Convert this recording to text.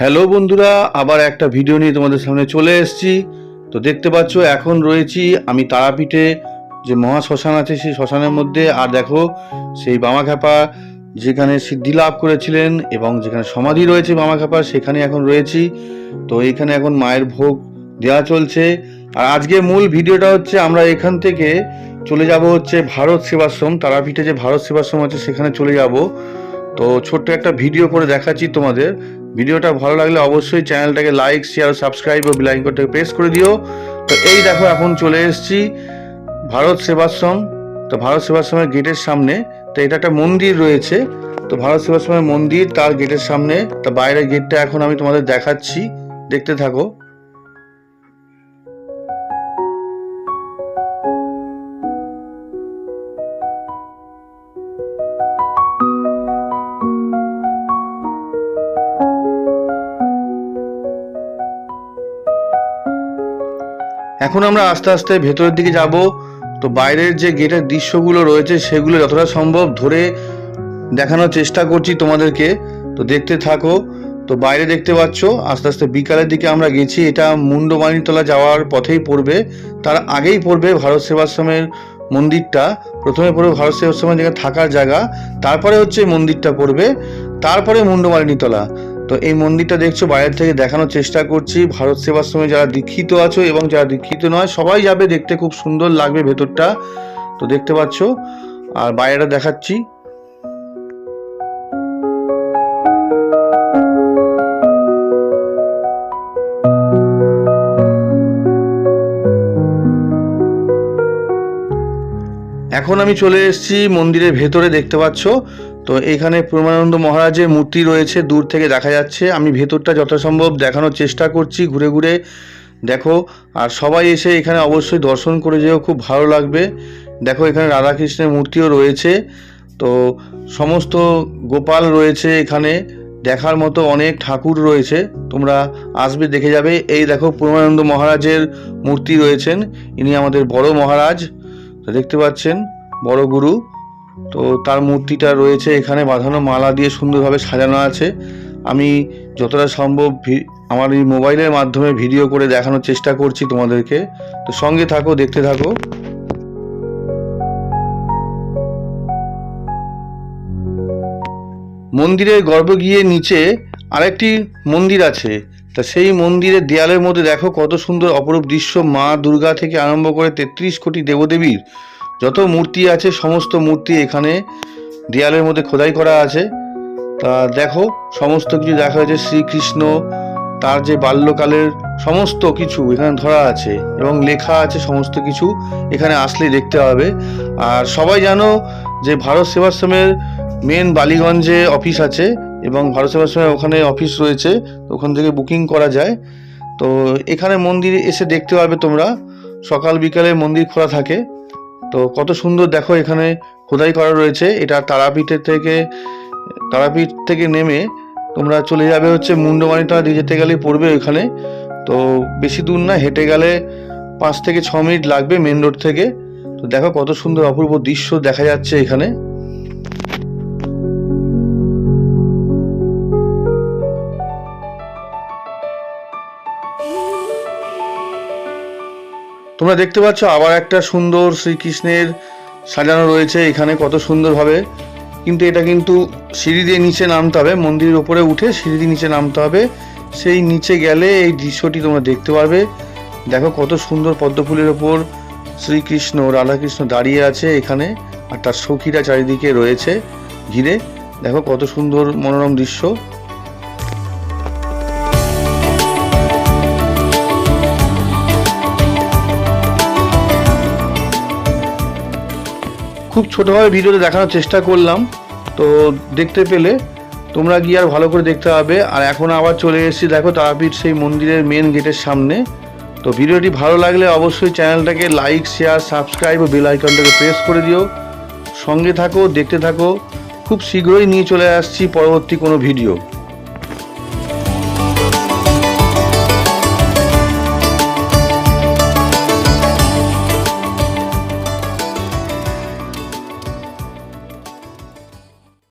Hello বন্ধুরা, আবার একটা ভিডিও নিয়ে তোমাদের সামনে চলে এসেছি। তো দেখতে পাচ্ছ এখন রয়েছি আমি তারাপীঠে, যে মহা শ্মশান আছে সেই শ্মশানের মধ্যে। আর দেখো সেই বামাখ্যাপা যেখানে সিদ্ধি লাভ করেছিলেন এবং যেখানে সমাধি রয়েছে বামাখ্যাপার, সেখানে এখন রয়েছি। তো এখানে এখন মায়ের ভোগ দেওয়া চলছে। আর আজকে মূল ভিডিওটা হচ্ছে আমরা এখান থেকে চলে যাব হচ্ছে ভারত সেবাশ্রম। তারাপীঠে যে ভারত সেবাশ্রম আছে সেখানে চলে যাব। তো ছোট্ট একটা ভিডিও করে দেখাচ্ছি তোমাদের। ভিডিওটা ভালো লাগলে অবশ্যই চ্যানেলটাকে লাইক, শেয়ার, সাবস্ক্রাইব ও বেল আইকনটাকে প্রেস করে দিও। তো এই দেখো এখন চলে এসেছি ভারত সেবাশ্রম। তো ভারত সেবাশ্রমের গেটের সামনে, তো এটা একটা মন্দির রয়েছে। তো ভারত সেবাশ্রমের মন্দির, তার গেটের সামনে। তো বাইরের গেটটা এখন আমি তোমাদের দেখাচ্ছি, দেখতে থাকো। এখন আমরা আস্তে আস্তে ভেতরের দিকে যাব। তো বাইরের যে গেটের দৃশ্যগুলো রয়েছে সেগুলো যতটা সম্ভব ধরে দেখানোর চেষ্টা করছি তোমাদেরকে। তো দেখতে থাকো। তো বাইরে দেখতে পাচ্ছ আস্তে আস্তে বিকালের দিকে আমরা গেছি। এটা মুন্ডমানিতলা যাওয়ার পথেই পড়বে, তার আগেই পড়বে ভারত সেবাশ্রমের মন্দিরটা। প্রথমে পড়বে ভারত সেবাশ্রমের জায়গায় থাকার জায়গা, তারপরে হচ্ছে মন্দিরটা পড়বে, তারপরে মুন্ডমালিনীতলা। তো এই মন্দিরটা দেখছো বাইরে থেকে দেখানোর চেষ্টা করছি। ভারত সেবাশ্রমে যারা দীক্ষিত আছো এবং যারা দীক্ষিত নয় সবাই যাবে দেখতে, খুব সুন্দর লাগবে ভেতরটা। তো দেখতে পাচ্ছ, আর বাইরেটা দেখাচ্ছি। এখন আমি চলে এসেছি মন্দিরের ভেতরে, দেখতে পাচ্ছ। তো এখানে পরমানন্দ মহারাজের মূর্তি রয়েছে, দূর থেকে দেখা যাচ্ছে। আমি ভেতরটা যথাসম্ভব দেখানোর চেষ্টা করছি ঘুরে ঘুরে, দেখো। আর সবাই এসে এখানে অবশ্যই দর্শন করে যেও, খুব ভালো লাগবে। দেখো এখানে রাধাকৃষ্ণের মূর্তিও রয়েছে। তো সমস্ত গোপাল রয়েছে এখানে, দেখার মতো অনেক ঠাকুর রয়েছে, তোমরা আসবে দেখে যাবে। এই দেখো পরমানন্দ মহারাজের মূর্তি রয়েছেন, ইনি আমাদের বড় মহারাজ। তো দেখতে পাচ্ছেন বড় গুরু। তো তার মূর্তিটা রয়েছে এখানে বাঁধানো, মালা দিয়ে সুন্দরভাবে সাজানো আছে। আমি যতটা সম্ভব আমার এই মোবাইলের মাধ্যমে ভিডিও করে দেখানোর চেষ্টা করছি তোমাদেরকে। তো সঙ্গে থাকো, দেখতে থাকো। মন্দিরের গর্ভে গিয়ে নিচে আরেকটি মন্দির আছে। তা সেই মন্দিরের দেয়ালের মধ্যে দেখো কত সুন্দর অপরূপ দৃশ্য। মা দুর্গা থেকে আরম্ভ করে 33 কোটি দেবদেবীর যত মূর্তি আছে সমস্ত মূর্তি এখানে দেয়ালের মধ্যে খোদাই করা আছে। তা দেখো সমস্ত কিছু দেখা হয়েছে, শ্রীকৃষ্ণ তার যে বাল্যকালের সমস্ত কিছু এখানে ধরা আছে এবং লেখা আছে সমস্ত কিছু, এখানে আসলেই দেখতে হবে। আর সবাই জানো যে ভারত সেবাশ্রমের মেন বালিগঞ্জে অফিস আছে এবং ভারত সেবাশ্রমের ওখানে অফিস রয়েছে, ওখান থেকে বুকিং করা যায়। তো এখানে মন্দিরে এসে দেখতে পারবে তোমরা, সকাল বিকালে মন্দির খোলা থাকে। তো কত সুন্দর দেখো এখানে খোদাই করা রয়েছে। এটা তারাপীঠ থেকে নেমে তোমরা চলে যাবে হচ্ছে মুন্ডমানিতলা দিয়ে যেতে গেলে পড়বে ওখানে। তো বেশি দূর না, হেঁটে গেলে 5 থেকে 6 মিনিট লাগবে মেন রোড থেকে। তো দেখো কত সুন্দর অপূর্ব দৃশ্য দেখা যাচ্ছে এখানে। তোমরা দেখতে পাচ্ছ আবার একটা সুন্দর শ্রীকৃষ্ণের সাজানো রয়েছে এখানে কত সুন্দরভাবে। কিন্তু এটা কিন্তু সিঁড়ি দিয়ে নিচে নামতে হবে, মন্দিরের ওপরে উঠে সিঁড়ি দিয়ে নিচে নামতে হবে। সেই নিচে গেলে এই দৃশ্যটি তোমরা দেখতে পারবে। দেখো কত সুন্দর পদ্মফুলের ওপর শ্রীকৃষ্ণ রাধাকৃষ্ণ দাঁড়িয়ে আছে এখানে, আর তার সখীরা চারিদিকে রয়েছে ঘিরে। দেখো কত সুন্দর মনোরম দৃশ্য। খুব ছোটোভাবে ভিডিওতে দেখানোর চেষ্টা করলাম, তো দেখতে পেলে তোমরা গিয়ে আর ভালো করে দেখতে হবে। আর এখন আবার চলে এসেছি দেখো তারাপীঠ সেই মন্দিরের মেন গেটের সামনে। তো ভিডিওটি ভালো লাগলে অবশ্যই চ্যানেলটাকে লাইক, শেয়ার, সাবস্ক্রাইব ও বেল আইকনটাকে প্রেস করে দিও। সঙ্গে থাকো, দেখতে থাকো। খুব শীঘ্রই নিয়ে চলে আসছি পরবর্তী কোনো ভিডিও।